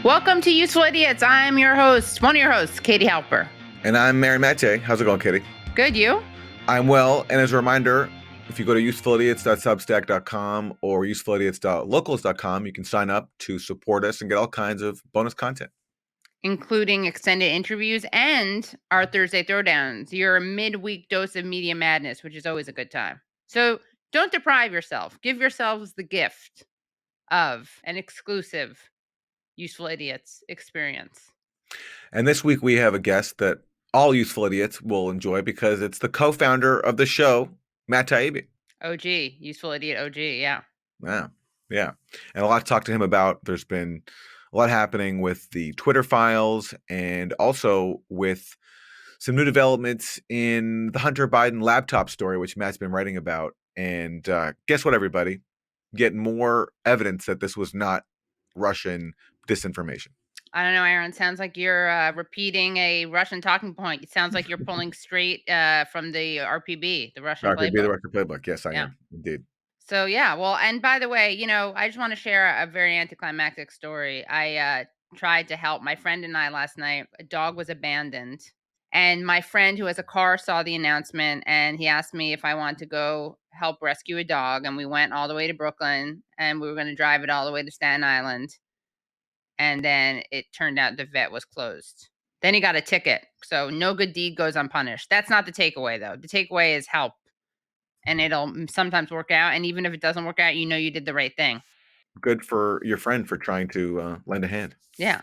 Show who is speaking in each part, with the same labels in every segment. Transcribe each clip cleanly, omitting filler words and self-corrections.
Speaker 1: Welcome to Useful Idiots. I'm your host, one of your hosts, Katie Halper.
Speaker 2: And I'm Mary Matte. How's it going, Katie?
Speaker 1: Good, you?
Speaker 2: I'm well. And as a reminder, if you go to usefulidiots.substack.com or usefulidiots.locals.com, you can sign up to support us and get all kinds of bonus content,
Speaker 1: including extended interviews and our Thursday Throwdowns, your midweek dose of media madness, which is always a good time. So don't deprive yourself. Give yourselves the gift of an exclusive Useful Idiots experience.
Speaker 2: And this week we have a guest that all Useful Idiots will enjoy because it's the co-founder of the show, Matt Taibbi.
Speaker 1: OG, Useful Idiot OG, yeah.
Speaker 2: Yeah. And a lot to talk to him about. There's been a lot happening with the Twitter files and also with some new developments in the Hunter Biden laptop story, which Matt's been writing about. And guess what, everybody? Get more evidence that this was not Russian disinformation.
Speaker 1: I don't know, Aaron. Sounds like you're repeating a Russian talking point. It sounds like you're pulling straight from the RPB, the Russian playbook.
Speaker 2: The Russian playbook. Yes, I am. Indeed.
Speaker 1: So, yeah. Well, and by the way, I just want to share a very anticlimactic story. I tried to help my friend and I last night. A dog was abandoned. And my friend who has a car saw the announcement and he asked me if I wanted to go help rescue a dog. And we went all the way to Brooklyn and we were going to drive it all the way to Staten Island. And then it turned out the vet was closed. Then he got a ticket. So no good deed goes unpunished. That's not the takeaway, though. The takeaway is help. And it'll sometimes work out. And even if it doesn't work out, you did the right thing.
Speaker 2: Good for your friend for trying to lend a hand.
Speaker 1: Yeah.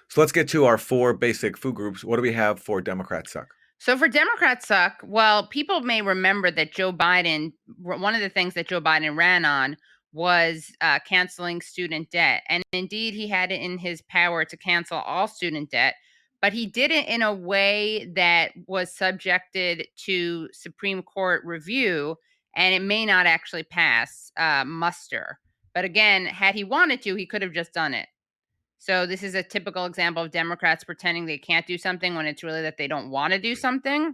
Speaker 2: So let's get to our 4 basic food groups. What do we have for Democrats Suck?
Speaker 1: So for Democrats Suck, well, people may remember that Joe Biden, one of the things that Joe Biden ran on was canceling student debt. And indeed, he had it in his power to cancel all student debt. But he did it in a way that was subjected to Supreme Court review, and it may not actually pass muster. But again, had he wanted to, he could have just done it. So this is a typical example of Democrats pretending they can't do something when it's really that they don't want to do something.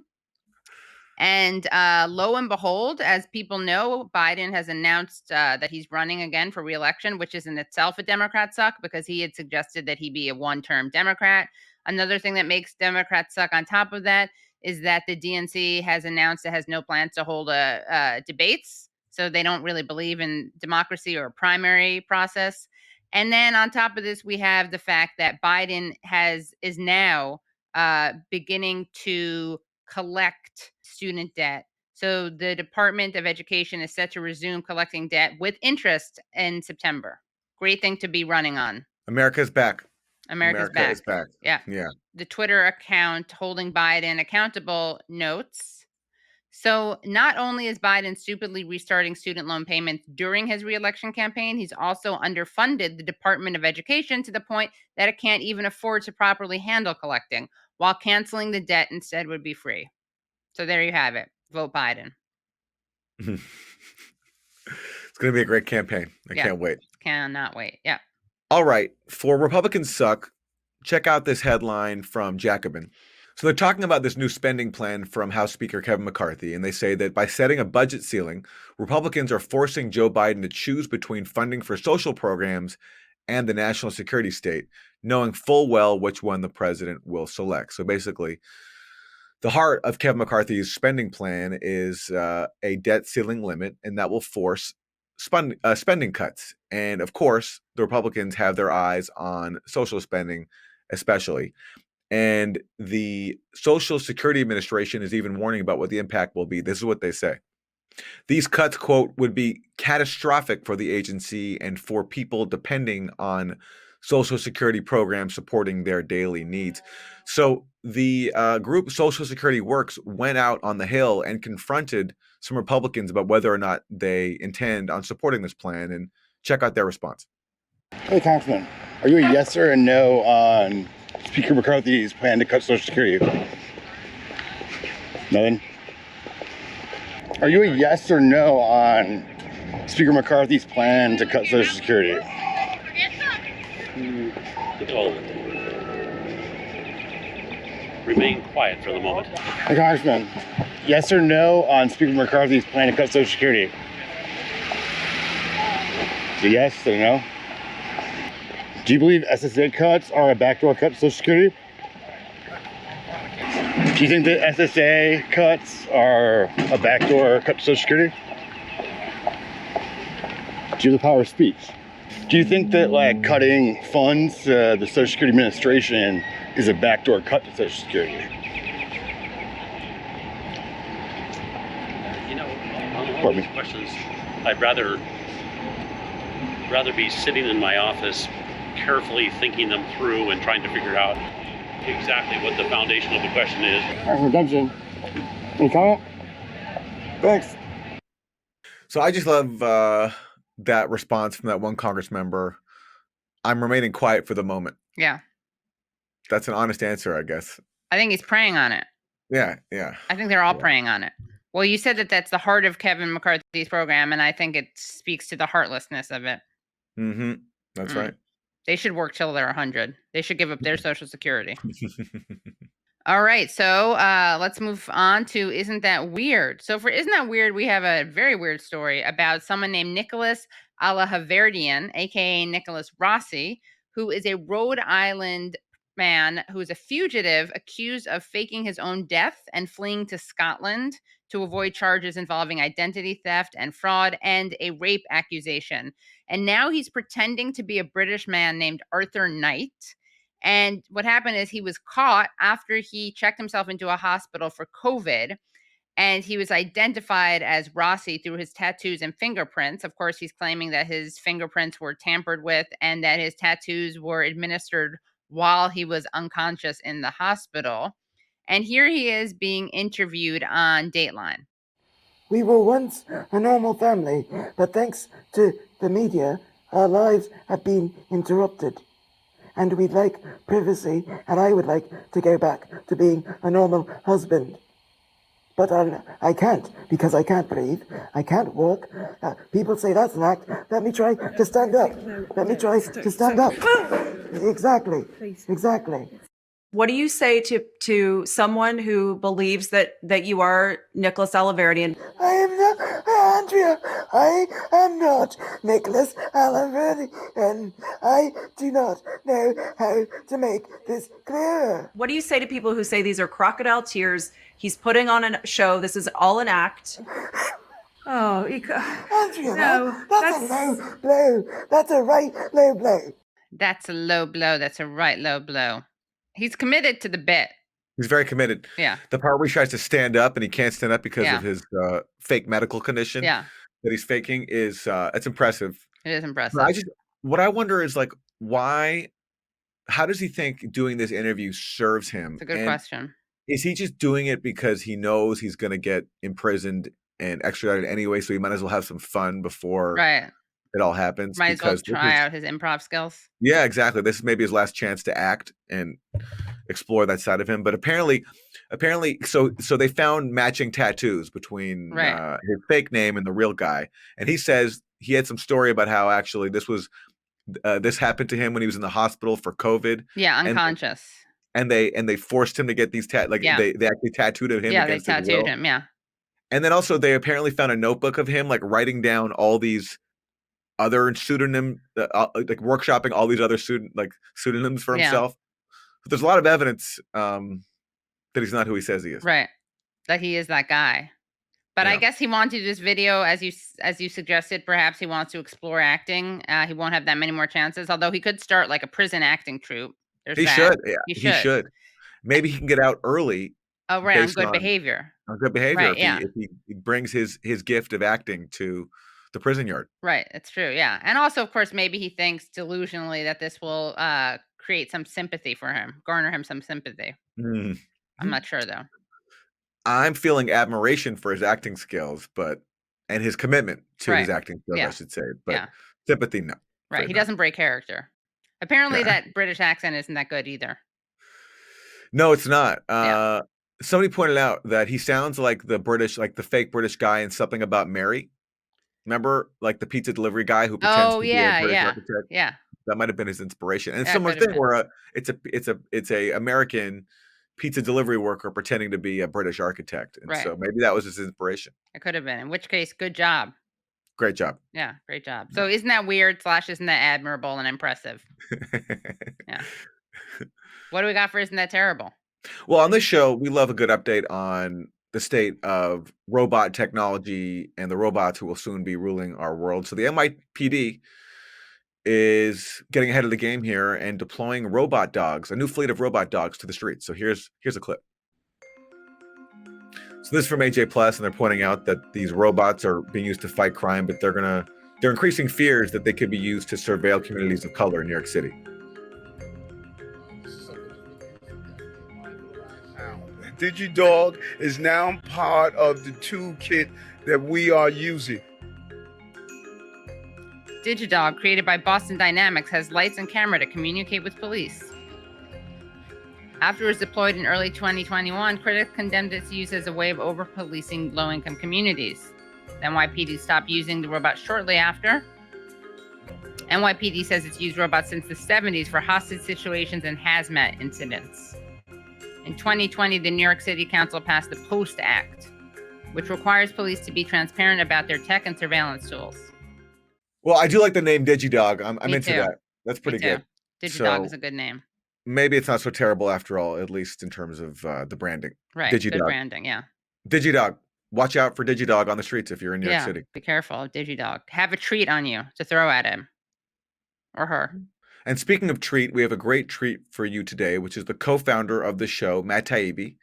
Speaker 1: And lo and behold, as people know, Biden has announced that he's running again for re-election, which is in itself a Democrat suck because he had suggested that he be a one-term Democrat. Another thing that makes Democrats suck on top of that is that the DNC has announced it has no plans to hold debates. So they don't really believe in democracy or a primary process. And then on top of this, we have the fact that Biden is now beginning to collect student debt. So the Department of Education is set to resume collecting debt with interest in September. Great thing to be running on.
Speaker 2: America's back.
Speaker 1: America is back. Yeah. The Twitter account holding Biden accountable notes. So not only is Biden stupidly restarting student loan payments during his re-election campaign, he's also underfunded the Department of Education to the point that it can't even afford to properly handle collecting, while canceling the debt instead would be free. So there you have it. Vote Biden.
Speaker 2: It's going to be a great campaign. I can't wait.
Speaker 1: Cannot wait. Yeah.
Speaker 2: All right. For Republicans Suck, check out this headline from Jacobin. So they're talking about this new spending plan from House Speaker Kevin McCarthy, and they say that by setting a budget ceiling, Republicans are forcing Joe Biden to choose between funding for social programs and the national security state, knowing full well which one the president will select. So basically, the heart of Kevin McCarthy's spending plan is a debt ceiling limit, and that will force spending cuts. And of course, the Republicans have their eyes on social spending, especially. And the Social Security Administration is even warning about what the impact will be. This is what they say. These cuts, quote, would be catastrophic for the agency and for people depending on Social Security programs supporting their daily needs. So the group Social Security Works went out on the Hill and confronted some Republicans about whether or not they intend on supporting this plan, and check out their response.
Speaker 3: Hey, Congressman, are you a yes or a no on Speaker McCarthy's plan to cut Social Security? Nothing? Are you a yes or no on Speaker McCarthy's plan to cut Social Security?
Speaker 4: Remain quiet for the moment.
Speaker 3: Hey, Congressman, yes or no on Speaker McCarthy's plan to cut Social Security? Is it yes or no? Do you believe SSA cuts are a backdoor cut to Social Security? Do you think that SSA cuts are a backdoor cut to Social Security? Do you have the power of speech? Do you think that like cutting funds to the Social Security Administration is a backdoor cut to Social Security?
Speaker 4: You know, on all these questions, I'd rather be sitting in my office carefully thinking them through and trying to figure out exactly what the foundation of the question is.
Speaker 3: Redemption. Any comment? Thanks.
Speaker 2: So I just love that response from that one Congress member. I'm remaining quiet for the moment.
Speaker 1: Yeah.
Speaker 2: That's an honest answer, I guess.
Speaker 1: I think he's preying on it.
Speaker 2: Yeah.
Speaker 1: I think they're all preying on it. Well, you said that that's the heart of Kevin McCarthy's program, and I think it speaks to the heartlessness of it.
Speaker 2: Mm-hmm. That's right.
Speaker 1: They should work till they're 100. They should give up their Social Security. All right, so let's move on to Isn't That Weird? So for Isn't That Weird, we have a very weird story about someone named Nicholas Alahaverdian, a.k.a. Nicholas Rossi, who is a Rhode Island man who is a fugitive accused of faking his own death and fleeing to Scotland to avoid charges involving identity theft and fraud and a rape accusation. And now he's pretending to be a British man named Arthur Knight. And what happened is he was caught after he checked himself into a hospital for COVID. And he was identified as Rossi through his tattoos and fingerprints. Of course, he's claiming that his fingerprints were tampered with and that his tattoos were administered while he was unconscious in the hospital. And here he is being interviewed on Dateline.
Speaker 5: We were once a normal family, but thanks to the media, our lives have been interrupted. And we'd like privacy, and I would like to go back to being a normal husband. But I can't, because I can't breathe, I can't walk. People say that's an act. Let me try to stand up. Let me try to stand up. Exactly, exactly.
Speaker 6: What do you say to someone who believes that you are Nicholas Alaverdian?
Speaker 5: I am not, Andrea, I am not Nicholas Alaverdian. I do not know how to make this clear.
Speaker 6: What do you say to people who say these are crocodile tears? He's putting on a show. This is all an act.
Speaker 5: Oh, Andrea, no, that's a low blow. That's a right low blow.
Speaker 1: That's a low blow. That's a right low blow. He's committed to the bit.
Speaker 2: He's very committed.
Speaker 1: Yeah.
Speaker 2: The part where he tries to stand up and he can't stand up because of his fake medical condition that he's faking is it's impressive.
Speaker 1: It is impressive.
Speaker 2: What I wonder is like how does he think doing this interview serves him?
Speaker 1: It's a good question.
Speaker 2: Is he just doing it because he knows he's going to get imprisoned and extradited anyway, so he might as well have some fun before it all happens?
Speaker 1: Might as well try out his improv skills.
Speaker 2: Yeah, exactly. This is maybe his last chance to act and explore that side of him. But apparently, so they found matching tattoos between his fake name and the real guy. And he says he had some story about how actually this happened to him when he was in the hospital for COVID.
Speaker 1: Yeah, unconscious.
Speaker 2: And they forced him to get these they actually tattooed him.
Speaker 1: Yeah, they tattooed him. Yeah. And
Speaker 2: then also they apparently found a notebook of him like writing down all these other pseudonym, like workshopping all these other pseudonyms for himself. But there's a lot of evidence that he's not who he says he is.
Speaker 1: Right, that he is that guy. But I guess he wanted this video, as you suggested. Perhaps he wants to explore acting. He won't have that many more chances. Although he could start like a prison acting troupe.
Speaker 2: He should. Yeah, he should. Maybe he can get out early.
Speaker 1: Oh, right, on good behavior.
Speaker 2: On good behavior.
Speaker 1: Right,
Speaker 2: if he brings his gift of acting to the prison yard. Right.
Speaker 1: It's true. Yeah. And also, of course, maybe he thinks delusionally that this will create some sympathy for him, garner him some sympathy. I'm not sure, though.
Speaker 2: I'm feeling admiration for his acting skills, and his commitment to his acting skills, I should say. But sympathy, no.
Speaker 1: Right. He doesn't break character. Apparently, that British accent isn't that good either.
Speaker 2: No, it's not. Somebody pointed out that he sounds like the fake British guy in Something About Mary. Remember, like the pizza delivery guy who pretends to be a British architect?
Speaker 1: Yeah.
Speaker 2: That might have been his inspiration. And similar thing where it's a American pizza delivery worker pretending to be a British architect. And so maybe that was his inspiration.
Speaker 1: It could have been. In which case, good job.
Speaker 2: Great job.
Speaker 1: Yeah, great job. So isn't that weird / isn't that admirable and impressive? Yeah. What do we got for isn't that terrible?
Speaker 2: Well, on this show, we love a good update on the state of robot technology and the robots who will soon be ruling our world. So the NYPD is getting ahead of the game here and deploying robot dogs, a new fleet of robot dogs to the streets. So here's a clip. So this is from AJ Plus, and they're pointing out that these robots are being used to fight crime, but they're increasing fears that they could be used to surveil communities of color in New York City.
Speaker 7: DigiDog is now part of the toolkit that we are using.
Speaker 1: DigiDog, created by Boston Dynamics, has lights and camera to communicate with police. After it was deployed in early 2021, critics condemned its use as a way of over-policing low-income communities. The NYPD stopped using the robot shortly after. NYPD says it's used robots since the 70s for hostage situations and hazmat incidents. In 2020, the New York City Council passed the POST Act, which requires police to be transparent about their tech and surveillance tools.
Speaker 2: Well, I do like the name DigiDog. I'm
Speaker 1: Me
Speaker 2: into
Speaker 1: too.
Speaker 2: that. That's pretty good.
Speaker 1: DigiDog is a good name.
Speaker 2: Maybe it's not so terrible after all, at least in terms of the branding.
Speaker 1: Right,
Speaker 2: DigiDog.
Speaker 1: good branding, yeah.
Speaker 2: DigiDog. Watch out for DigiDog on the streets if you're in New York City.
Speaker 1: Be careful, DigiDog. Have a treat on you to throw at him or her.
Speaker 2: And speaking of treat, we have a great treat for you today, which is the co-founder of the show, Matt Taibbi,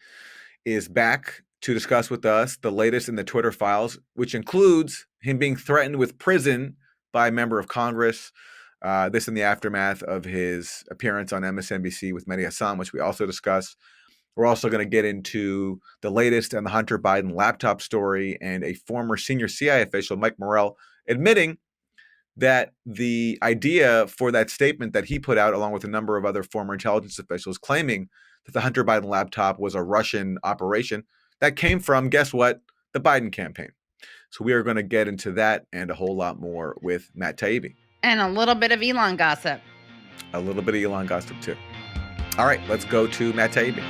Speaker 2: is back to discuss with us the latest in the Twitter files, which includes him being threatened with prison by a member of Congress. This in the aftermath of his appearance on MSNBC with Mehdi Hasan, which we also discussed. We're also going to get into the latest in the Hunter Biden laptop story and a former senior CIA official, Mike Morrell, admitting that the idea for that statement that he put out, along with a number of other former intelligence officials, claiming that the Hunter Biden laptop was a Russian operation, that came from, guess what, the Biden campaign. So we are going to get into that and a whole lot more with Matt Taibbi.
Speaker 1: And a little bit of Elon gossip.
Speaker 2: A little bit of Elon gossip, too. All right, let's go to Matt Taibbi.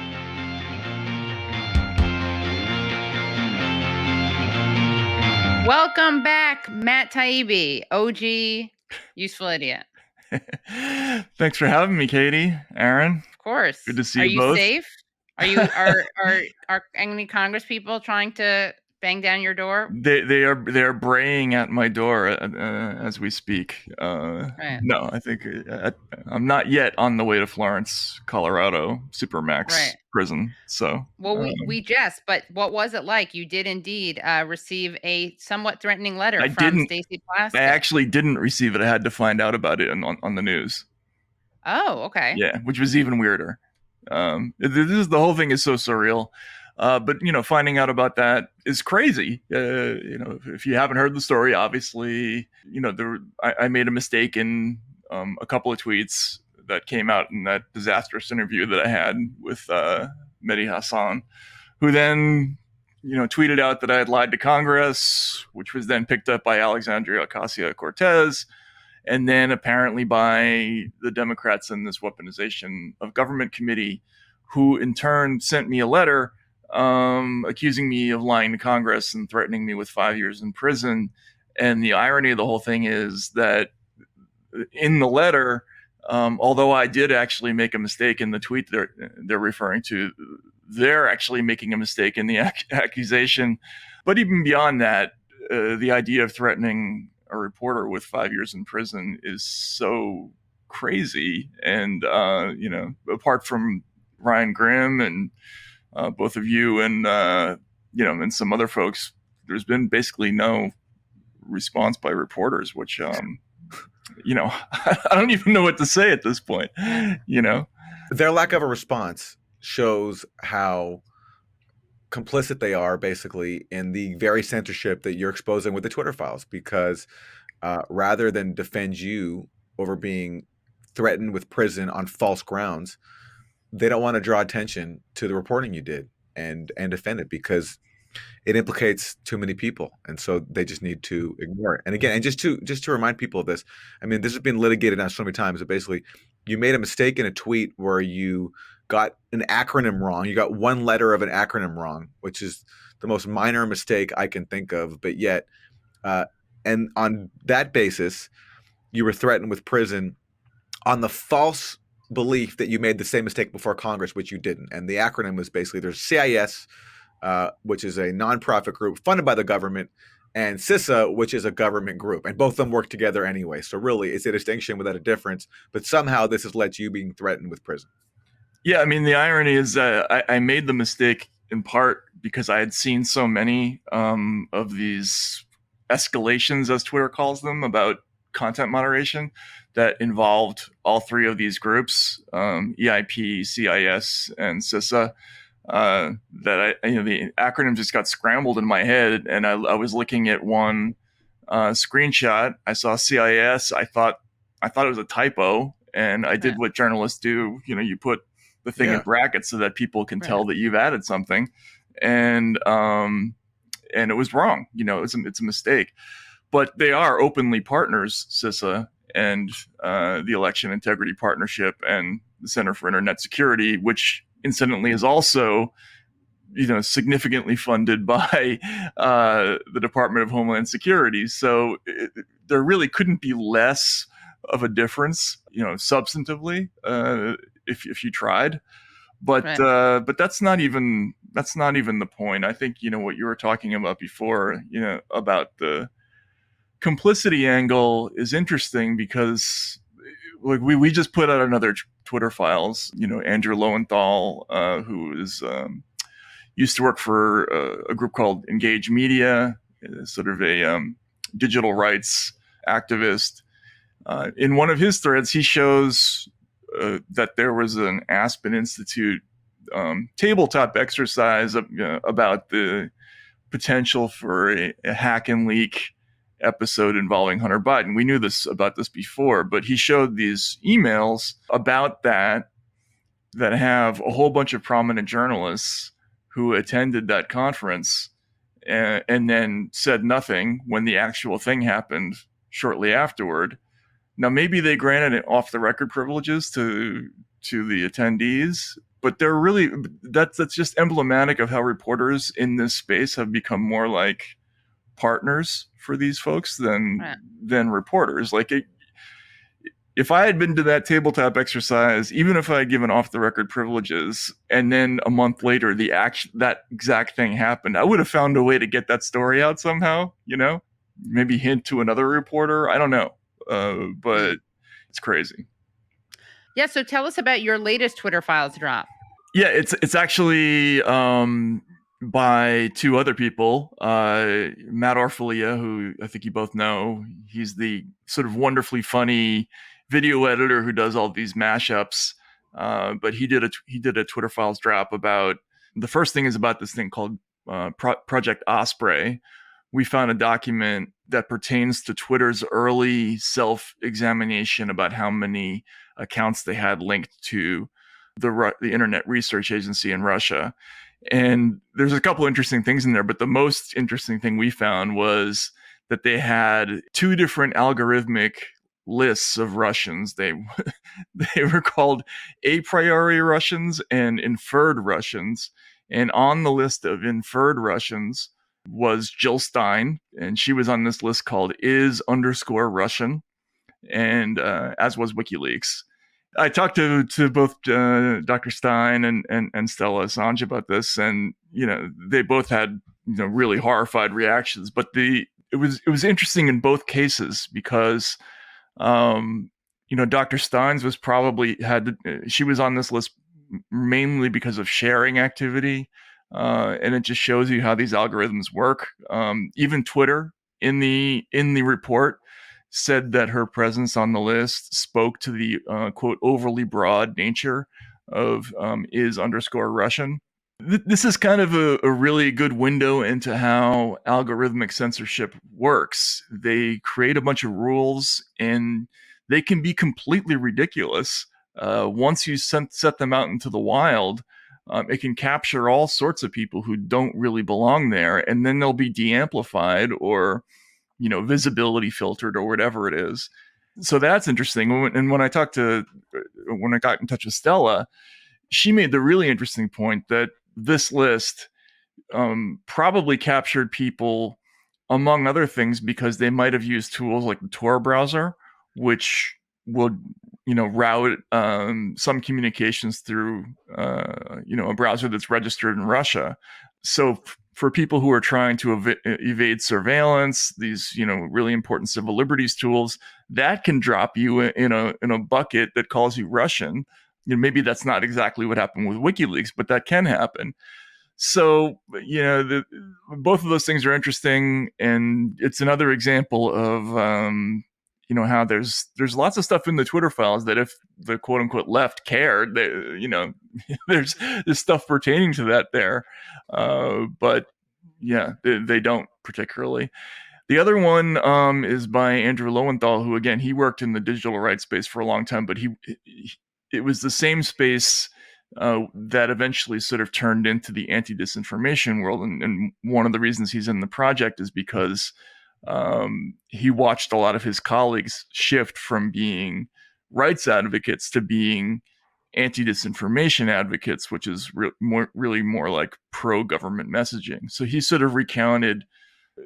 Speaker 1: Welcome back, Matt Taibbi, OG Useful Idiot.
Speaker 8: Thanks for having me, Katie, Aaron.
Speaker 1: Of course.
Speaker 8: Good to see you both.
Speaker 1: Are you safe? Are you are any Congress people trying to bang down your door?
Speaker 8: They are braying at my door as we speak.
Speaker 1: Right.
Speaker 8: No, I think I'm not yet on the way to Florence, Colorado, Supermax prison. So
Speaker 1: we jest, but what was it like? You did indeed receive a somewhat threatening letter from Stacey Plaskett.
Speaker 8: I actually didn't receive it. I had to find out about it on the news.
Speaker 1: Oh, okay.
Speaker 8: Yeah, which was even weirder. The whole thing is so surreal. But finding out about that is crazy. If you haven't heard the story, obviously, I made a mistake in a couple of tweets that came out in that disastrous interview that I had with Mehdi Hasan, who then tweeted out that I had lied to Congress, which was then picked up by Alexandria Ocasio-Cortez, and then apparently by the Democrats in this weaponization of government committee, who in turn sent me a letter accusing me of lying to Congress and threatening me with 5 years in prison. And the irony of the whole thing is that in the letter, although I did actually make a mistake in the tweet they're referring to, they're actually making a mistake in the accusation. But even beyond that, the idea of threatening a reporter with 5 years in prison is so crazy. And, apart from Ryan Grimm and both of you and, and some other folks, there's been basically no response by reporters, which, I don't even know what to say at this point,
Speaker 2: Their lack of a response shows how complicit they are basically in the very censorship that you're exposing with the Twitter files, because rather than defend you over being threatened with prison on false grounds, they don't want to draw attention to the reporting you did and defend it because it implicates too many people. And so they just need to ignore it. And again, and just to remind people of this, I mean, this has been litigated now so many times that basically you made a mistake in a tweet where you got an acronym wrong. You got one letter of an acronym wrong, which is the most minor mistake I can think of. But yet And on that basis, you were threatened with prison on the false belief that you made the same mistake before Congress, which you didn't. And the acronym was basically there's CIS, which is a nonprofit group funded by the government, and CISA, which is a government group. And both of them work together anyway. So really, it's a distinction without a difference. But somehow this has led to you being threatened with prison.
Speaker 8: Yeah, I mean, the irony is I made the mistake in part because I had seen so many of these escalations, as Twitter calls them, about content moderation that involved all three of these groups, EIP, CIS, and CISA. The acronym just got scrambled in my head, and I was looking at one screenshot. I saw CIS. I thought it was a typo, and I did what journalists do. You put the thing in brackets so that people can tell that you've added something, and it was wrong. It's a mistake, but they are openly partners, CISA and the Election Integrity Partnership and the Center for Internet Security, which incidentally is also significantly funded by the Department of Homeland Security. So there really couldn't be less of a difference, substantively, if you tried. But that's not even the point. I think what you were talking about before, about the complicity angle is interesting because we just put out another Twitter files. Andrew Lowenthal, who is used to work for a group called Engage Media, sort of a digital rights activist. In one of his threads, he shows that there was an Aspen Institute tabletop exercise about the potential for a hack and leak episode involving Hunter Biden. We knew about this before, but he showed these emails about that have a whole bunch of prominent journalists who attended that conference and then said nothing when the actual thing happened shortly afterward. Now, maybe they granted off-the-record privileges to the attendees, but they're really that's just emblematic of how reporters in this space have become more like partners for these folks than reporters. Like, if I had been to that tabletop exercise, even if I had given off-the-record privileges, and then a month later that exact thing happened, I would have found a way to get that story out somehow. Maybe hint to another reporter. I don't know. But it's crazy.
Speaker 1: Yeah. So tell us about your latest Twitter files drop.
Speaker 8: Yeah, it's actually by two other people, Matt Orwellian, who I think you both know. He's the sort of wonderfully funny video editor who does all these mashups. But he did a Twitter files drop about, the first thing is about this thing called Project Osprey. We found a document that pertains to Twitter's early self-examination about how many accounts they had linked to the Internet Research Agency in Russia. And there's a couple interesting things in there, but the most interesting thing we found was that they had two different algorithmic lists of Russians. They were called a priori Russians and inferred Russians. And on the list of inferred Russians was Jill Stein, and she was on this list called is_Russian, and as was WikiLeaks. I talked to both Dr. Stein and Stella Assange about this, and they both had really horrified reactions. But it was interesting in both cases because Dr. Stein's was she was on this list mainly because of sharing activity. And it just shows you how these algorithms work. Even Twitter in the report said that her presence on the list spoke to the quote overly broad nature of is_Russian. This is kind of a really good window into how algorithmic censorship works. They create a bunch of rules, and they can be completely ridiculous. Once you set them out into the wild, it can capture all sorts of people who don't really belong there, and then they'll be de-amplified or, visibility filtered or whatever it is. So that's interesting. And when I got in touch with Stella, she made the really interesting point that this list probably captured people among other things, because they might have used tools like the Tor browser, which will, route some communications through, a browser that's registered in Russia. So for people who are trying to evade surveillance, these, really important civil liberties tools, that can drop you in a bucket that calls you Russian. Maybe that's not exactly what happened with WikiLeaks, but that can happen. So, both of those things are interesting, and it's another example of, how there's lots of stuff in the Twitter files that if the quote unquote left cared, there's stuff pertaining to that there. But yeah, they don't particularly. The other one is by Andrew Lowenthal, who, again, he worked in the digital rights space for a long time, but it was the same space that eventually sort of turned into the anti-disinformation world. And one of the reasons he's in the project is because he watched a lot of his colleagues shift from being rights advocates to being anti-disinformation advocates, which is really more like pro-government messaging. So he sort of recounted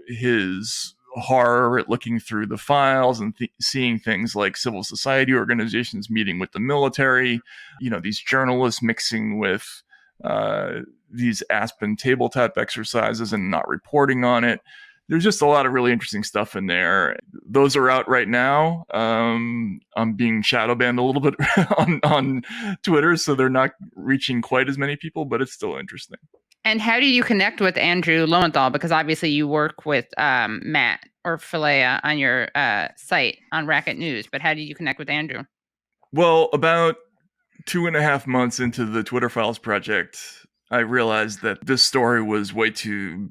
Speaker 8: his horror at looking through the files and seeing things like civil society organizations meeting with the military, these journalists mixing with these Aspen tabletop exercises and not reporting on it. There's just a lot of really interesting stuff in there. Those are out right now. I'm being shadow banned a little bit on Twitter, so they're not reaching quite as many people, but it's still interesting.
Speaker 1: And how do you connect with Andrew Lowenthal? Because obviously you work with Matt or Philea on your site on Racket News, but how did you connect with Andrew?
Speaker 8: Well, about 2.5 months into the Twitter Files project, I realized that this story was way too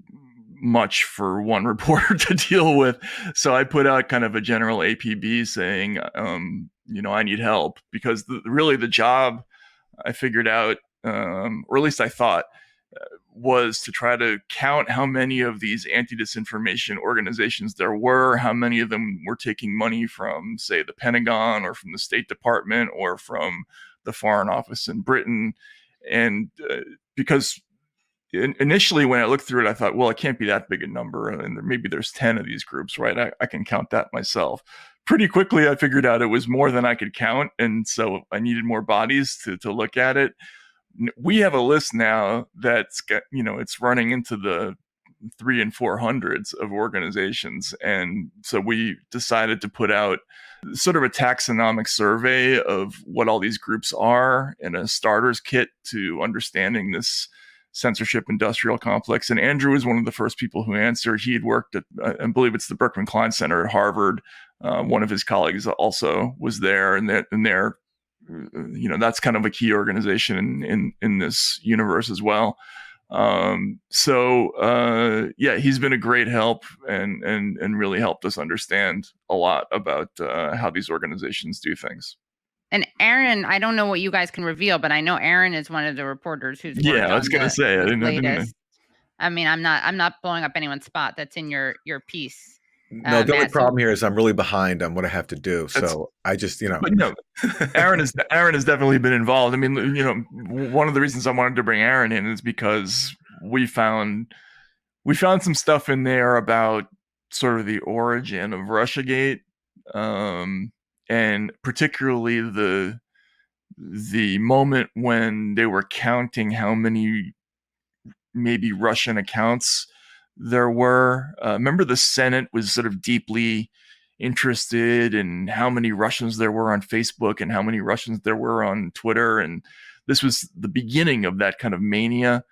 Speaker 8: much for one reporter to deal with. So I put out kind of a general APB saying, I need help, because really the job I figured out, or at least I thought, was to try to count how many of these anti-disinformation organizations there were, how many of them were taking money from, say, the Pentagon or from the State Department or from the Foreign Office in Britain. And because initially when I looked through it, I thought, well, it can't be that big a number. And maybe there's 10 of these groups, right? I can count that myself. Pretty quickly, I figured out it was more than I could count. And so I needed more bodies to look at it. We have a list now that's got, it's running into the 300 and 400s of organizations. And so we decided to put out sort of a taxonomic survey of what all these groups are and a starter's kit to understanding this censorship industrial complex. And Andrew was one of the first people who answered. He had worked at, I believe it's the Berkman Klein Center at Harvard. One of his colleagues also was there, and they're that's kind of a key organization in this universe as well. He's been a great help and really helped us understand a lot about how these organizations do things.
Speaker 1: And Aaron, I don't know what you guys can reveal, but I know Aaron is one of the reporters who's
Speaker 8: I was going to say, I didn't.
Speaker 1: I mean, I'm not blowing up anyone's spot. That's in your piece.
Speaker 2: No, the only problem here is I'm really behind on what I have to do. So I just,
Speaker 8: But Aaron has definitely been involved. I mean, one of the reasons I wanted to bring Aaron in is because we found some stuff in there about sort of the origin of Russiagate, and particularly the moment when they were counting how many maybe Russian accounts there were. Remember, the Senate was sort of deeply interested in how many Russians there were on Facebook and how many Russians there were on Twitter. And this was the beginning of that kind of mania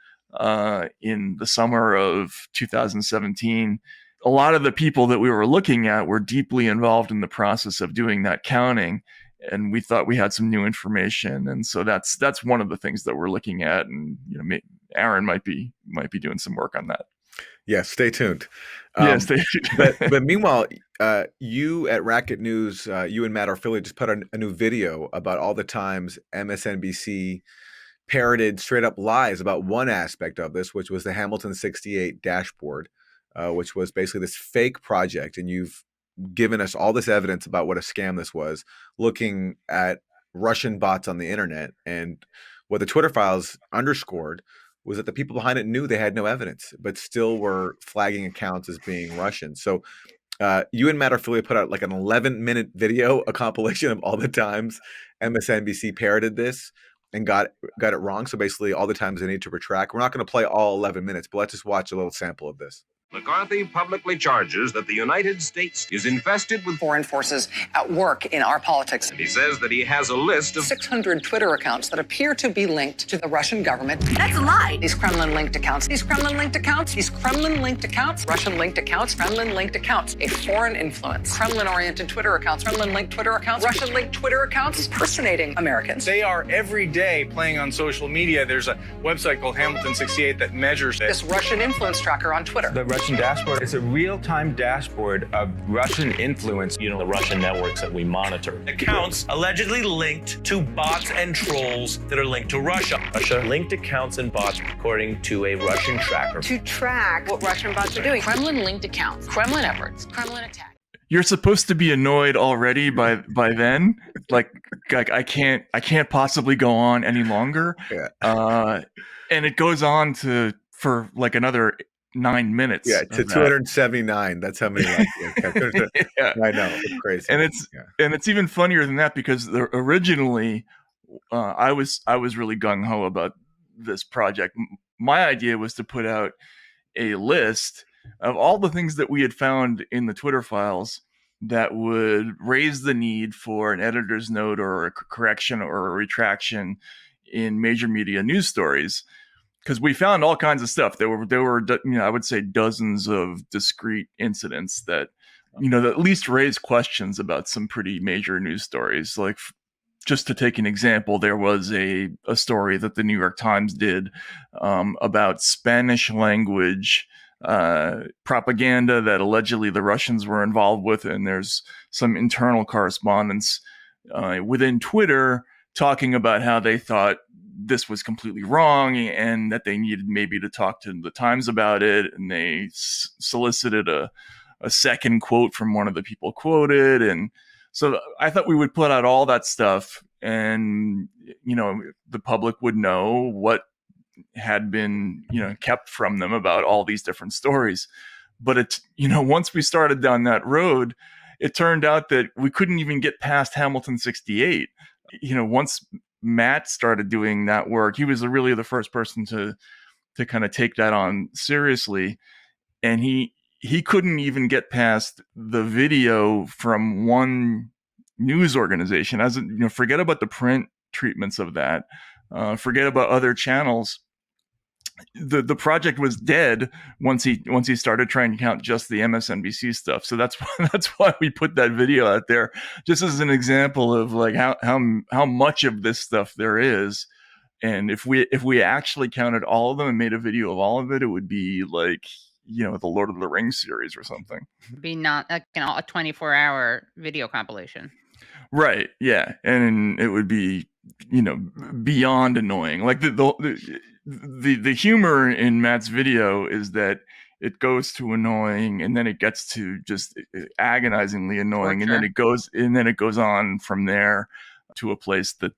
Speaker 8: in the summer of 2017. A lot of the people that we were looking at were deeply involved in the process of doing that counting. And we thought we had some new information. And so that's one of the things that we're looking at. And, Aaron might be doing some work on that.
Speaker 2: Yeah, stay tuned.
Speaker 8: Stay tuned.
Speaker 2: but meanwhile, you at Racket News, you and Matt Taibbi just put out a new video about all the times MSNBC parroted straight up lies about one aspect of this, which was the Hamilton 68 dashboard, which was basically this fake project. And you've given us all this evidence about what a scam this was, looking at Russian bots on the internet. And what the Twitter Files underscored was that the people behind it knew they had no evidence, but still were flagging accounts as being Russian. So you and Matt Taibbi put out like an 11-minute video, a compilation of all the times MSNBC parroted this and got it wrong. So basically all the times they need to retract. We're not going to play all 11 minutes, but let's just watch a little sample of this.
Speaker 9: McCarthy publicly charges that the United States is infested with
Speaker 10: foreign forces at work in our politics.
Speaker 9: He says that he has a list of
Speaker 10: 600 Twitter accounts that appear to be linked to the Russian government.
Speaker 6: That's a lie.
Speaker 10: These Kremlin-linked accounts, these Kremlin-linked accounts, these Kremlin-linked accounts, Russian-linked accounts, Kremlin-linked accounts, a foreign influence, Kremlin-oriented Twitter accounts, Kremlin-linked Twitter accounts, Russian-linked Twitter accounts, impersonating Americans.
Speaker 11: They are every day playing on social media. There's a website called Hamilton 68 that measures
Speaker 10: this Russian influence tracker on Twitter.
Speaker 12: The Russian dashboard is a real-time dashboard of Russian influence.
Speaker 13: You know, the Russian networks that we monitor. Accounts allegedly linked to bots and trolls that are linked to Russia. Russia linked accounts and bots according to a Russian tracker.
Speaker 14: To track what Russian bots are doing. Kremlin-linked accounts, Kremlin efforts, Kremlin attacks.
Speaker 8: You're supposed to be annoyed already by then. Like I can't possibly go on any longer.
Speaker 2: Yeah.
Speaker 8: And it goes on for like another 9 minutes.
Speaker 2: Yeah, to 279. That's how many likes.
Speaker 8: Yeah.
Speaker 2: I know, it's crazy.
Speaker 8: And it's even funnier than that because originally I was really gung ho about this project. My idea was to put out a list of all the things that we had found in the Twitter files that would raise the need for an editor's note or a correction or a retraction in major media news stories. Because we found all kinds of stuff. There were I would say dozens of discrete incidents that that at least raised questions about some pretty major news stories. Like, just to take an example, there was a story that the New York Times did about Spanish language propaganda that allegedly the Russians were involved with, and there's some internal correspondence within Twitter talking about how they thought this was completely wrong and that they needed maybe to talk to the Times about it. And they solicited a second quote from one of the people quoted. And so I thought we would put out all that stuff and, the public would know what had been, kept from them about all these different stories. But once we started down that road, it turned out that we couldn't even get past Hamilton 68. Once Matt started doing that work, he was really the first person to kind of take that on seriously. And he couldn't even get past the video from one news organization. Forget about the print treatments of that. Forget about other channels. The project was dead once he started trying to count just the MSNBC stuff. So that's why we put that video out there, just as an example of like how much of this stuff there is. And if we actually counted all of them and made a video of all of it, it would be like the Lord of the Rings series or something.
Speaker 1: It'd be not like a 24-hour video compilation.
Speaker 8: Right. Yeah. And it would be beyond annoying. Like the humor in Matt's video is that it goes to annoying and then it gets to just agonizingly annoying. And then it goes on from there to a place that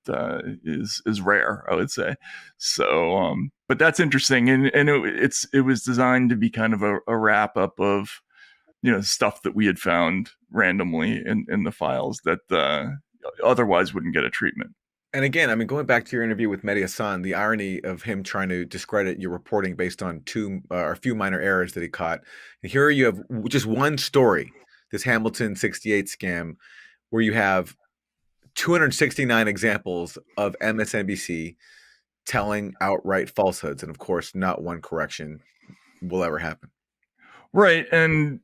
Speaker 8: is rare, I would say. So, but that's interesting. And it was designed to be kind of a wrap up of, stuff that we had found randomly in the files that otherwise wouldn't get a treatment.
Speaker 2: And again, going back to your interview with Mehdi Hasan, the irony of him trying to discredit your reporting based on a few minor errors that he caught. And here you have just one story, this Hamilton 68 scam, where you have 269 examples of MSNBC telling outright falsehoods. And of course, not one correction will ever happen.
Speaker 8: Right. And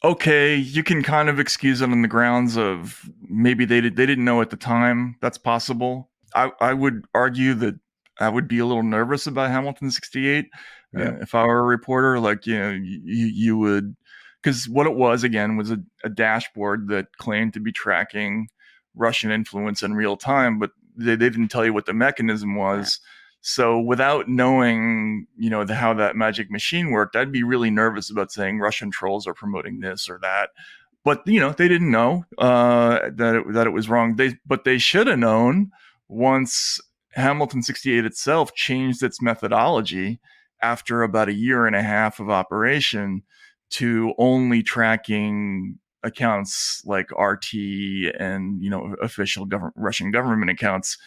Speaker 8: okay, you can kind of excuse it on the grounds of maybe they didn't know at the time. That's possible. I would argue that I would be a little nervous about Hamilton 68 if I were a reporter. Like, you would, because what it was, again, was a dashboard that claimed to be tracking Russian influence in real time, but they didn't tell you what the mechanism was. Yeah. So without knowing, how that magic machine worked, I'd be really nervous about saying Russian trolls are promoting this or that. But, they didn't know that it was wrong. But they should have known once Hamilton 68 itself changed its methodology after about a year and a half of operation to only tracking accounts like RT and, official Russian government accounts.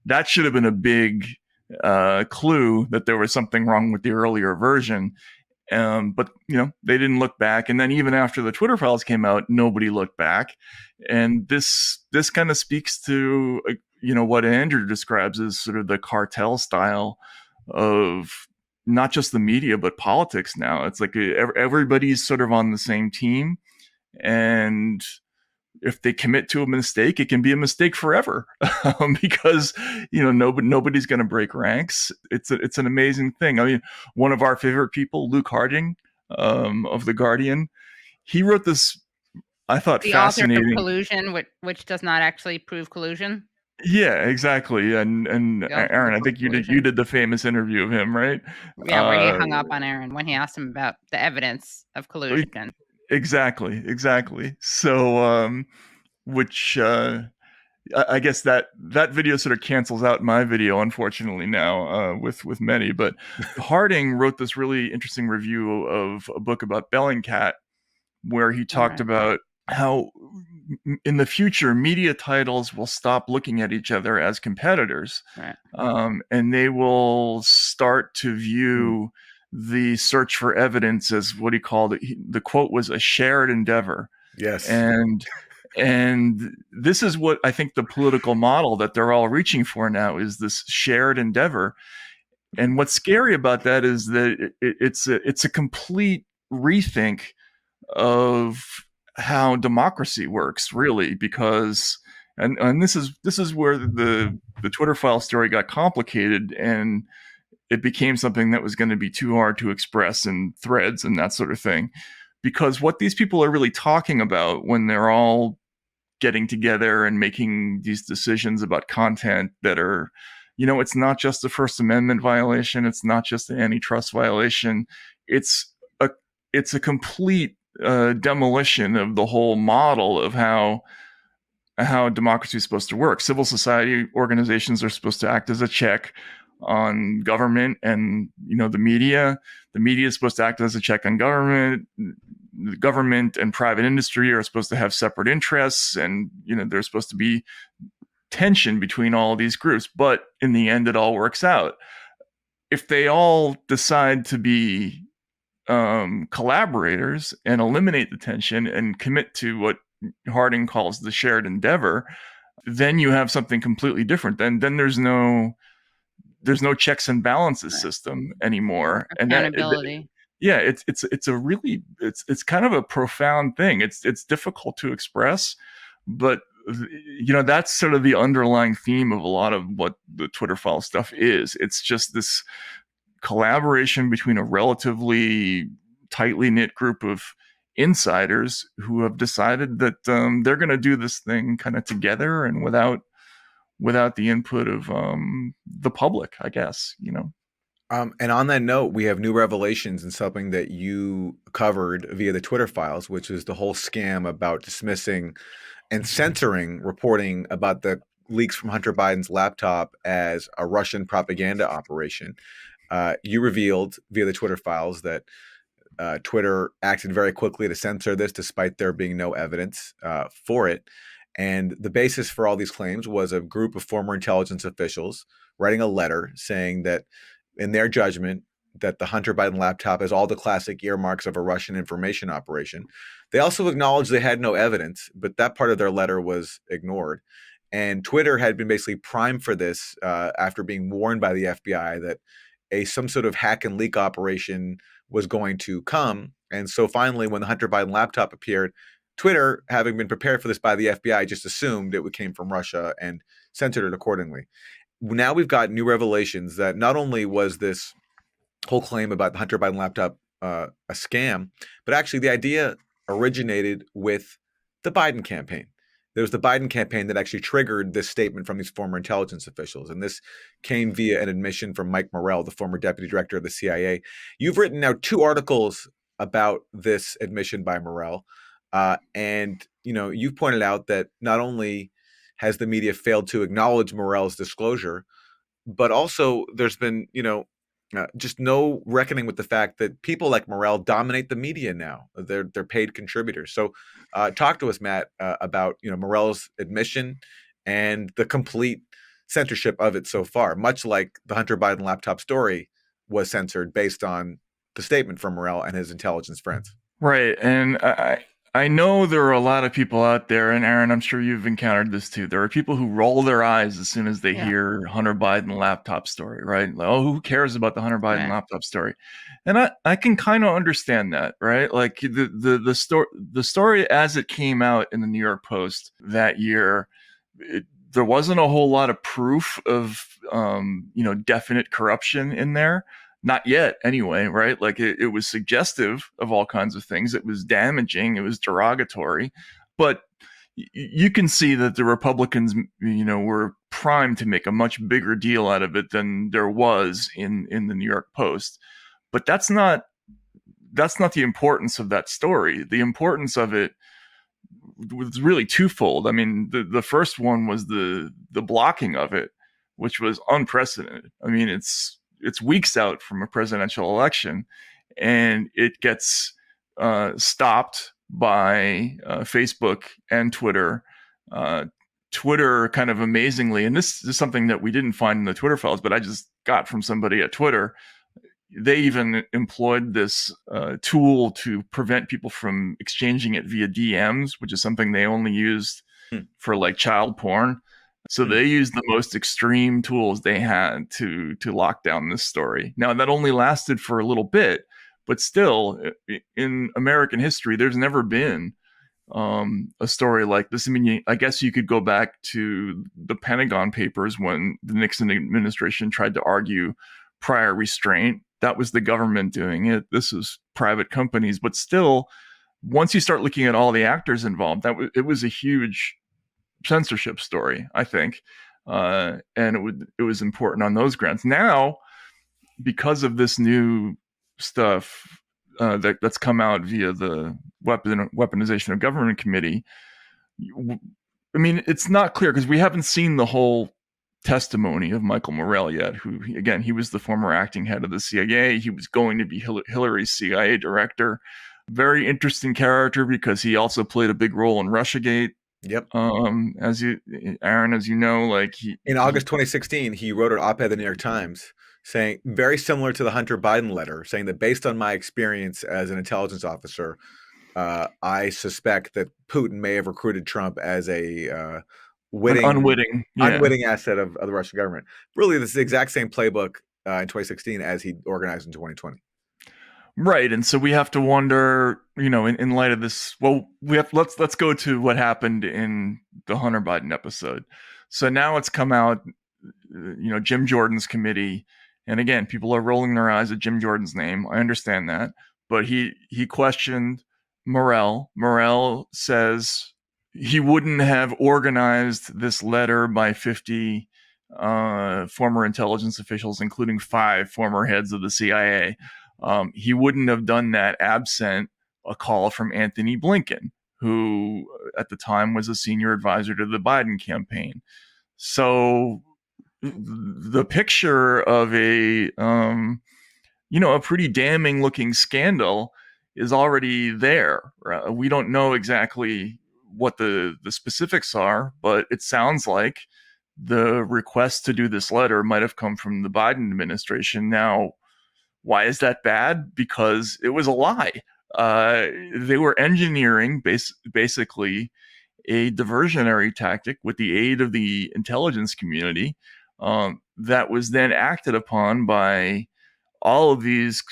Speaker 8: That should have been a big clue that there was something wrong with the earlier version. But they didn't look back. And then even after the Twitter files came out, nobody looked back. And this kind of speaks to what Andrew describes as sort of the cartel style of not just the media but politics now. It's like everybody's sort of on the same team, and if they commit to a mistake, it can be a mistake forever because nobody's going to break ranks. It's an amazing thing. I mean, one of our favorite people, Luke Harding of The Guardian, he wrote this, I thought,
Speaker 1: the
Speaker 8: fascinating.
Speaker 1: author of Collusion, which does not actually prove collusion.
Speaker 8: Yeah, exactly. And Aaron, I think you did the famous interview of him, right?
Speaker 1: Yeah, where he hung up on Aaron when he asked him about the evidence of collusion.
Speaker 8: Exactly. So, which I guess that video sort of cancels out my video, unfortunately, now with Mehdi. But Harding wrote this really interesting review of a book about Bellingcat, where he talked about how in the future media titles will stop looking at each other as competitors, and they will start to view the search for evidence as what he called it. The quote was a shared endeavor.
Speaker 2: Yes.
Speaker 8: And this is what I think the political model that they're all reaching for now is this shared endeavor. And what's scary about that is that it's a complete rethink of how democracy works, really, because and this is where the Twitter file story got complicated, and it became something that was going to be too hard to express in threads and that sort of thing. Because what these people are really talking about when they're all getting together and making these decisions about content that are, it's not just a First Amendment violation, it's not just an antitrust violation, it's a complete demolition of the whole model of how democracy is supposed to work. Civil society organizations are supposed to act as a check on government and the media. The media is supposed to act as a check on government. The government and private industry are supposed to have separate interests, and there's supposed to be tension between all these groups. But in the end, it all works out. If they all decide to be collaborators and eliminate the tension and commit to what Harding calls the shared endeavor, then you have something completely different. Then there's no checks and balances system anymore.
Speaker 1: Accountability.
Speaker 8: It's kind of a profound thing. It's difficult to express, but that's sort of the underlying theme of a lot of what the Twitter file stuff is. It's just this collaboration between a relatively tightly knit group of insiders who have decided that they're going to do this thing kind of together and without the input of the public, I guess.
Speaker 2: And on that note, we have new revelations in something that you covered via the Twitter files, which is the whole scam about dismissing and censoring reporting about the leaks from Hunter Biden's laptop as a Russian propaganda operation. You revealed via the Twitter files that Twitter acted very quickly to censor this despite there being no evidence for it. And the basis for all these claims was a group of former intelligence officials writing a letter saying that, in their judgment, that the Hunter Biden laptop has all the classic earmarks of a Russian information operation. They also acknowledged they had no evidence, but that part of their letter was ignored. And Twitter had been basically primed for this after being warned by the FBI that some sort of hack and leak operation was going to come. And so finally, when the Hunter Biden laptop appeared, Twitter, having been prepared for this by the FBI, just assumed it came from Russia and censored it accordingly. Now we've got new revelations that not only was this whole claim about the Hunter Biden laptop a scam, but actually the idea originated with the Biden campaign. There was the Biden campaign that actually triggered this statement from these former intelligence officials. And this came via an admission from Mike Morrell, the former deputy director of the CIA. You've written now 2 articles about this admission by Morrell. And you've pointed out that not only has the media failed to acknowledge Morrell's disclosure, but also there's been, just no reckoning with the fact that people like Morell dominate the media now. They're paid contributors. So talk to us, Matt, about Morell's admission and the complete censorship of it so far, much like the Hunter Biden laptop story was censored based on the statement from Morell and his intelligence friends.
Speaker 8: Right. And I know there are a lot of people out there, and Aaron, I'm sure you've encountered this too. There are people who roll their eyes as soon as they hear Hunter Biden laptop story, right? Like, oh, who cares about the Hunter Biden laptop story? And I can kind of understand that, right? Like the story as it came out in the New York Post that year, there wasn't a whole lot of proof of definite corruption in there. Not yet, anyway, right? Like it was suggestive of all kinds of things. It was damaging. It was derogatory. But you can see that the Republicans, were primed to make a much bigger deal out of it than there was in the New York Post. But that's not the importance of that story. The importance of it was really twofold. I mean, the first one was the blocking of it, which was unprecedented. I mean, it's weeks out from a presidential election, and it gets stopped by Facebook and Twitter. Twitter kind of amazingly, and this is something that we didn't find in the Twitter files, but I just got from somebody at Twitter. They even employed this tool to prevent people from exchanging it via DMs, which is something they only used for like child porn. So they used the most extreme tools they had to lock down this story. Now, that only lasted for a little bit, but still, in American history, there's never been a story like this. I mean, I guess you could go back to the Pentagon Papers when the Nixon administration tried to argue prior restraint. That was the government doing it. This is private companies. But still, once you start looking at all the actors involved, it was a huge censorship story, I think, and it was important on those grounds. Now, because of this new stuff that's come out via the Weaponization of Government Committee, I mean, it's not clear because we haven't seen the whole testimony of Michael Morell yet, who, again, he was the former acting head of the CIA. He was going to be Hillary's CIA director. Very interesting character because he also played a big role in Russiagate.
Speaker 2: Yep.
Speaker 8: Aaron, as you know, like
Speaker 2: in August 2016, he wrote an op-ed in the New York Times saying, very similar to the Hunter Biden letter, saying that based on my experience as an intelligence officer, I suspect that Putin may have recruited Trump as a unwitting asset of the Russian government. Really, this is the exact same playbook in 2016 as he organized in 2020.
Speaker 8: Right, and so we have to wonder, in light of this. Well, let's go to what happened in the Hunter Biden episode. So now it's come out, Jim Jordan's committee, and again, people are rolling their eyes at Jim Jordan's name. I understand that, but he questioned Morell. Morell says he wouldn't have organized this letter by 50 former intelligence officials, including 5 former heads of the CIA. He wouldn't have done that absent a call from Anthony Blinken, who at the time was a senior advisor to the Biden campaign. So the picture of a pretty damning looking scandal is already there. We don't know exactly what the specifics are, but it sounds like the request to do this letter might have come from the Biden administration. Now, why is that bad? Because it was a lie. They were engineering basically a diversionary tactic with the aid of the intelligence community that was then acted upon by all of these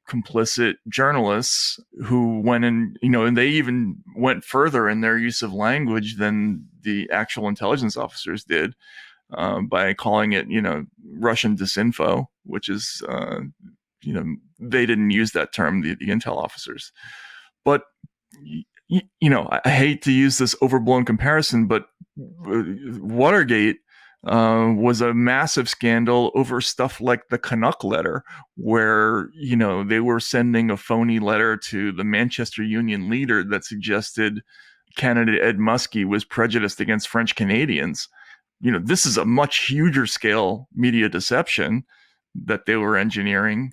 Speaker 8: complicit journalists who went in, and they even went further in their use of language than the actual intelligence officers did by calling it, Russian disinfo, which is they didn't use that term, the intel officers. But, I hate to use this overblown comparison, but Watergate was a massive scandal over stuff like the Canuck letter, where, they were sending a phony letter to the Manchester Union leader that suggested candidate Ed Muskie was prejudiced against French Canadians. this is a much huger scale media deception that they were engineering.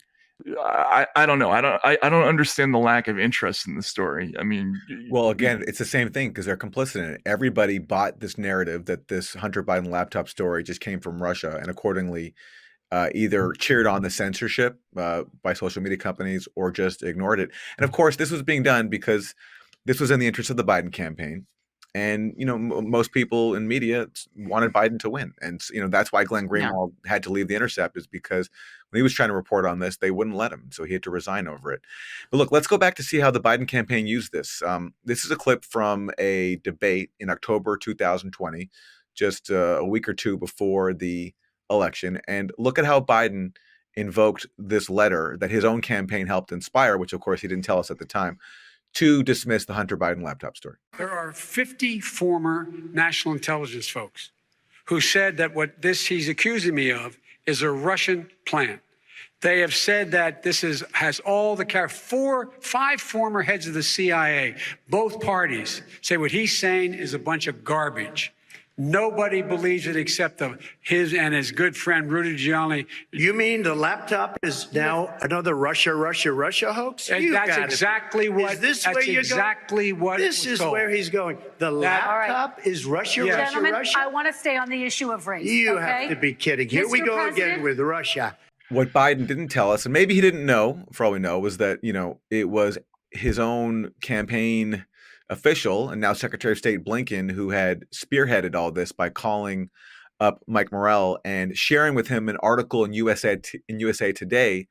Speaker 8: I don't know. I don't understand the lack of interest in the story. I mean,
Speaker 2: well, again, it's the same thing because they're complicit in it. Everybody bought this narrative that this Hunter Biden laptop story just came from Russia, and accordingly, either cheered on the censorship by social media companies or just ignored it. And of course, this was being done because this was in the interest of the Biden campaign. And, most people in media wanted Biden to win. And, that's why Glenn Greenwald had to leave The Intercept, is because when he was trying to report on this, they wouldn't let him. So he had to resign over it. But look, let's go back to see how the Biden campaign used this. This is a clip from a debate in October 2020, just a week or two before the election. And look at how Biden invoked this letter that his own campaign helped inspire, which, of course, he didn't tell us at the time, to dismiss the Hunter Biden laptop story.
Speaker 15: There are 50 former national intelligence folks who said that what he's accusing me of is a Russian plan. They have said that this has all the 5 former heads of the CIA, both parties say what he's saying is a bunch of garbage. Nobody believes it except his and his good friend Rudy Giuliani.
Speaker 16: You mean the laptop is now another Russia hoax?
Speaker 15: That's exactly what.
Speaker 16: Is this where you're going? This is where he's going. The laptop is Russia.
Speaker 17: Gentlemen, I want to stay on the issue of race.
Speaker 16: You have to be kidding. Here we go again with Russia.
Speaker 2: What Biden didn't tell us, and maybe he didn't know, for all we know, was that it was his own campaign official and now Secretary of State Blinken who had spearheaded all this by calling up Mike Morell and sharing with him an article in USA Today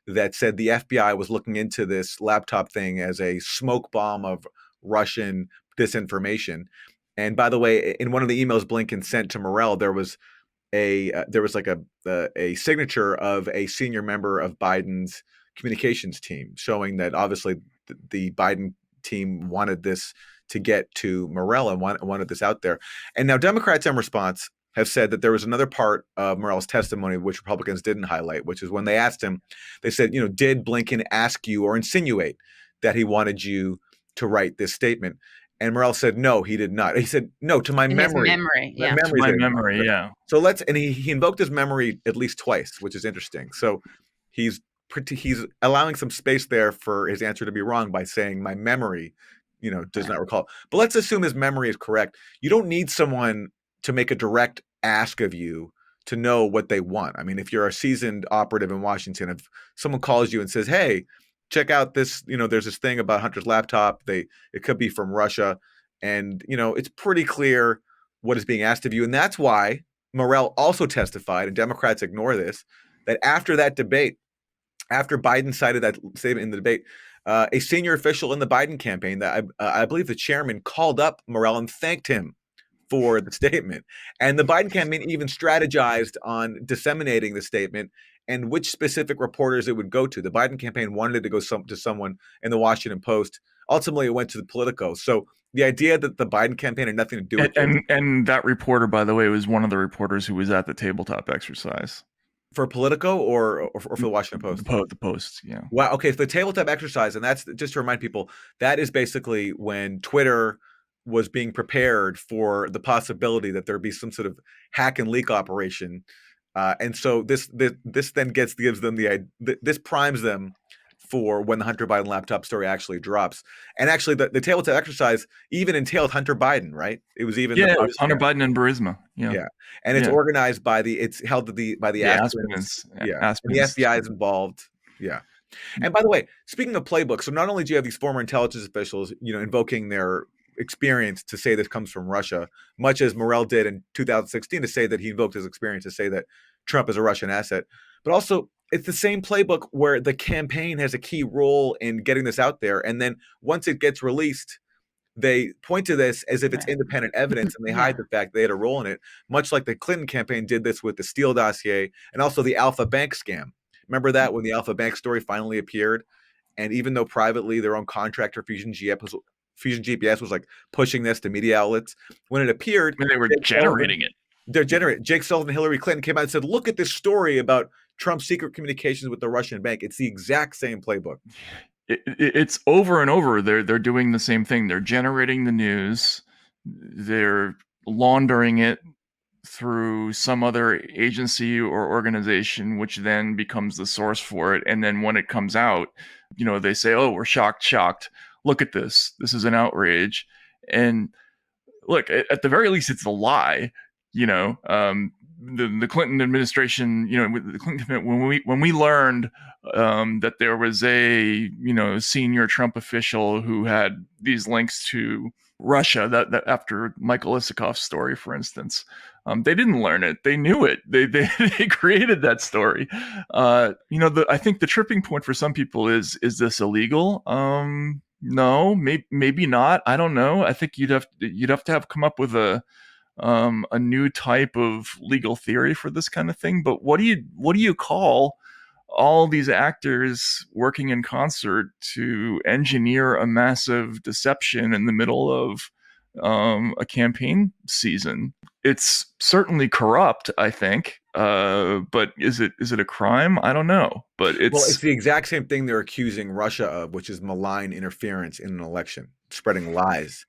Speaker 2: that said the FBI was looking into this laptop thing as a smoke bomb of Russian disinformation. And by the way, in one of the emails Blinken sent to Morell, there was a signature of a senior member of Biden's communications team, showing that obviously the Biden team wanted this to get to Morell and wanted this out there. And now Democrats in response have said that there was another part of Morell's testimony which Republicans didn't highlight, which is when they asked him, they said, did Blinken ask you or insinuate that he wanted you to write this statement? And Morell said, no, he did not. He said, no, to my memory.
Speaker 1: His memory, yeah.
Speaker 8: To my memory, yeah.
Speaker 2: So he invoked his memory at least twice, which is interesting. So he's allowing some space there for his answer to be wrong by saying my memory, does not recall. But let's assume his memory is correct. You don't need someone to make a direct ask of you to know what they want. I mean, if you're a seasoned operative in Washington, if someone calls you and says, hey, check out this, there's this thing about Hunter's laptop, it could be from Russia. And, it's pretty clear what is being asked of you. And that's why Morell also testified, and Democrats ignore this, that after that debate, after Biden cited that statement in the debate, a senior official in the Biden campaign, that I believe the chairman, called up Morell and thanked him for the statement. And the Biden campaign even strategized on disseminating the statement and which specific reporters it would go to. The Biden campaign wanted it to go to someone in the Washington Post. Ultimately, it went to the Politico. So the idea that the Biden campaign had nothing to do with it.
Speaker 8: And that reporter, by the way, was one of the reporters who was at the tabletop exercise.
Speaker 2: For Politico or for the Washington Post?
Speaker 8: The Post, yeah.
Speaker 2: Wow. Okay. So the tabletop exercise, and that's just to remind people, that is basically when Twitter was being prepared for the possibility that there'd be some sort of hack and leak operation, and so this then gives them this primes them for when the Hunter Biden laptop story actually drops. And actually, the tabletop exercise even entailed Hunter Biden, right? It was even
Speaker 8: it was Hunter Biden and Burisma. Yeah,
Speaker 2: and it's organized by it's held by the Aspens. Yeah, and the FBI is involved. Yeah. And by the way, speaking of playbook, so not only do you have these former intelligence officials, invoking their experience to say this comes from Russia, much as Morell did in 2016 to say that he invoked his experience to say that Trump is a Russian asset, but also it's the same playbook where the campaign has a key role in getting this out there. And then once it gets released, they point to this as if it's independent evidence and they hide the fact they had a role in it, much like the Clinton campaign did this with the Steele dossier and also the Alpha Bank scam. Remember that when the Alpha Bank story finally appeared? And even though privately their own contractor, Fusion GPS, was like pushing this to media outlets, when it appeared,
Speaker 8: they were generating it.
Speaker 2: They're generating. Jake Sullivan and Hillary Clinton came out and said, look at this story about Trump's secret communications with the Russian bank. It's the exact same playbook.
Speaker 8: It's over and over. They're doing the same thing. They're generating the news. They're laundering it through some other agency or organization, which then becomes the source for it. And then when it comes out, they say, oh, we're shocked. Look at this. This is an outrage. And look, at the very least, it's a lie. The Clinton administration, the Clinton, when we learned that there was a senior Trump official who had these links to Russia, that after Michael Isikoff's story, for instance, they didn't learn it; they knew it. They created that story. I think the tripping point for some people is this illegal? No, maybe not. I don't know. I think you'd have to have come up with a new type of legal theory for this kind of thing. But what do you call all these actors working in concert to engineer a massive deception in the middle of a campaign season? It's certainly corrupt, I think. But is it a crime? I don't know. But
Speaker 2: it's the exact same thing they're accusing Russia of, which is malign interference in an election, spreading lies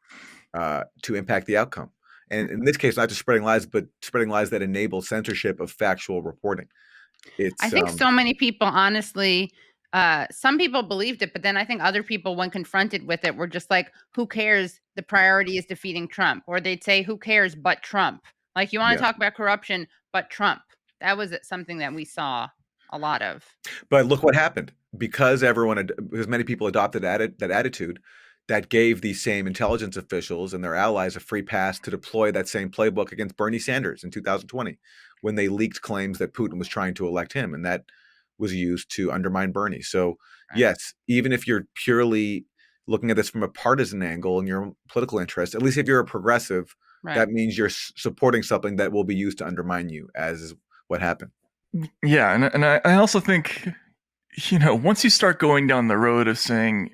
Speaker 2: to impact the outcome. And in this case, not just spreading lies, but spreading lies that enable censorship of factual reporting.
Speaker 1: I think so many people, honestly, some people believed it, but then I think other people, when confronted with it, were just like, who cares? The priority is defeating Trump. Or they'd say, who cares but Trump? Like, you want to talk about corruption, but Trump. That was something that we saw a lot of.
Speaker 2: But look what happened. Because many people adopted that attitude, that gave these same intelligence officials and their allies a free pass to deploy that same playbook against Bernie Sanders in 2020, when they leaked claims that Putin was trying to elect him, and that was used to undermine Bernie. So, yes, even if you're purely looking at this from a partisan angle and your political interest, at least if you're a progressive, that means you're supporting something that will be used to undermine you, as is what happened.
Speaker 8: Yeah, and I also think, once you start going down the road of saying,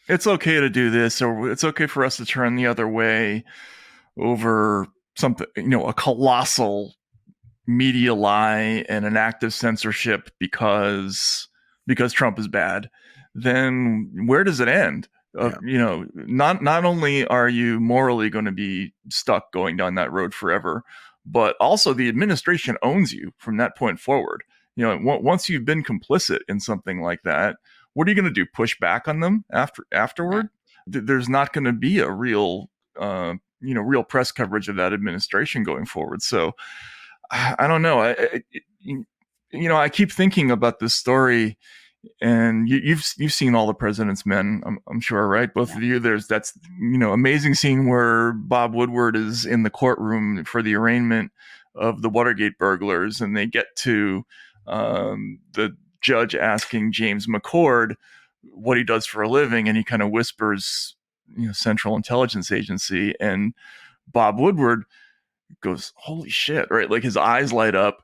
Speaker 8: it's okay to do this, or it's okay for us to turn the other way over something, a colossal media lie and an act of censorship because Trump is bad, then where does it end? Not only are you morally going to be stuck going down that road forever, but also the administration owns you from that point forward. Once you've been complicit in something like that, what are you going to do? Push back on them afterward? There's not going to be a real press coverage of that administration going forward. So I don't know. I keep thinking about this story, and you've seen All the President's Men, I'm sure, right? Both of you. There's that's amazing scene where Bob Woodward is in the courtroom for the arraignment of the Watergate burglars, and they get to the judge asking James McCord what he does for a living, and he kind of whispers, Central Intelligence Agency, and Bob Woodward goes, holy shit, right? Like, his eyes light up.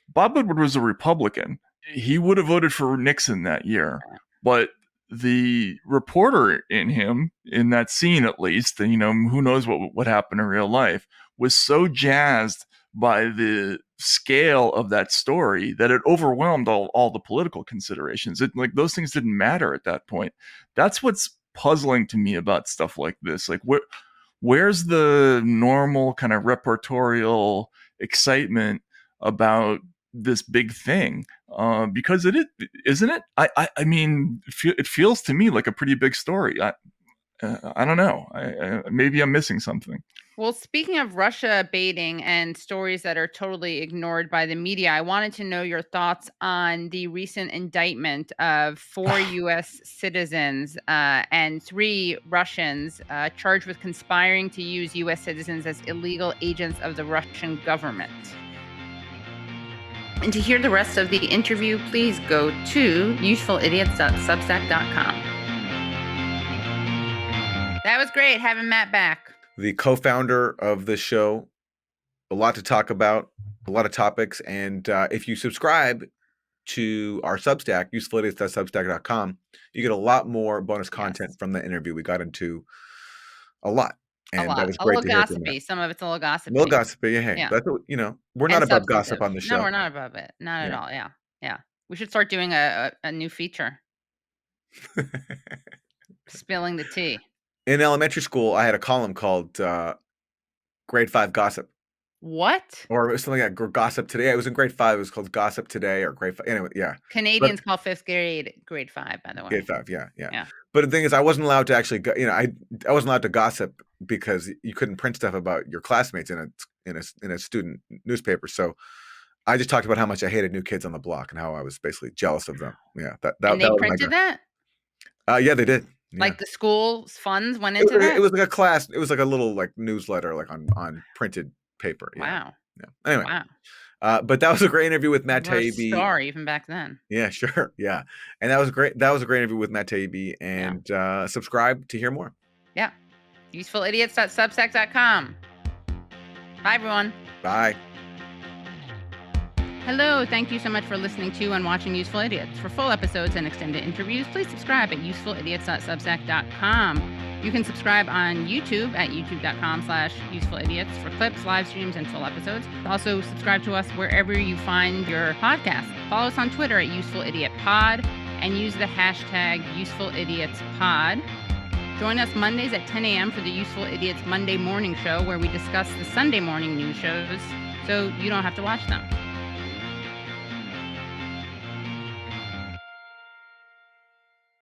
Speaker 8: Bob Woodward was a Republican. He would have voted for Nixon that year, but the reporter in him, in that scene at least, and who knows what happened in real life, was so jazzed by the scale of that story that it overwhelmed all the political considerations. Those things didn't matter at that point. That's what's puzzling to me about stuff like this. Like, where's the normal kind of reportorial excitement about this big thing? Because isn't it? I mean, it feels to me like a pretty big story. I don't know. Maybe I'm missing something.
Speaker 1: Well, speaking of Russia baiting and stories that are totally ignored by the media, I wanted to know your thoughts on the recent indictment of 4 U.S. citizens and 3 Russians charged with conspiring to use U.S. citizens as illegal agents of the Russian government. And to hear the rest of the interview, please go to usefulidiots.substack.com. That was great having Matt back.
Speaker 2: The co-founder of this show, a lot to talk about, a lot of topics. And if you subscribe to our Substack, usefulidiots.substack.com, you get a lot more bonus content from the interview. We got into a lot. And that was great to hear from
Speaker 1: gossipy. Some of it's a little gossipy.
Speaker 2: A little gossipy. Hey,
Speaker 1: yeah.
Speaker 2: That's we're not above gossip on the show.
Speaker 1: No, we're not above it. Not at all. Yeah. We should start doing a new feature. Spilling the tea.
Speaker 2: In elementary school, I had a column called Grade 5 Gossip.
Speaker 1: What?
Speaker 2: Or it was something like Gossip Today. It was in grade 5. It was called Gossip Today or grade 5. Anyway, yeah.
Speaker 1: Canadians call 5th grade 5, by the way.
Speaker 2: Grade 5, yeah. But the thing is, I wasn't allowed to actually, I wasn't allowed to gossip because you couldn't print stuff about your classmates in a student newspaper. So I just talked about how much I hated New Kids on the Block and how I was basically jealous of them. Yeah,
Speaker 1: and they printed that?
Speaker 2: Yeah, they did. Yeah.
Speaker 1: Like the school's funds went into that?
Speaker 2: It was like a class. It was like a little like newsletter, like on printed paper. Yeah.
Speaker 1: Wow.
Speaker 2: Yeah. Anyway.
Speaker 1: Wow.
Speaker 2: But that was a great interview with Matt Taibbi.
Speaker 1: You were a star even back then.
Speaker 2: Yeah, sure. Yeah. And that was great. That was a great interview with Matt Taibbi. And subscribe to hear more.
Speaker 1: Yeah. usefulidiots.substack.com. Bye, everyone.
Speaker 2: Bye.
Speaker 1: Hello, thank you so much for listening to and watching Useful Idiots. For full episodes and extended interviews, please subscribe at usefulidiots.substack.com. You can subscribe on YouTube at youtube.com/usefulidiots for clips, live streams, and full episodes. Also, subscribe to us wherever you find your podcast. Follow us on Twitter at UsefulIdiotPod and use the hashtag UsefulIdiotsPod. Join us Mondays at 10 a.m. for the Useful Idiots Monday Morning Show, where we discuss the Sunday morning news shows so you don't have to watch them.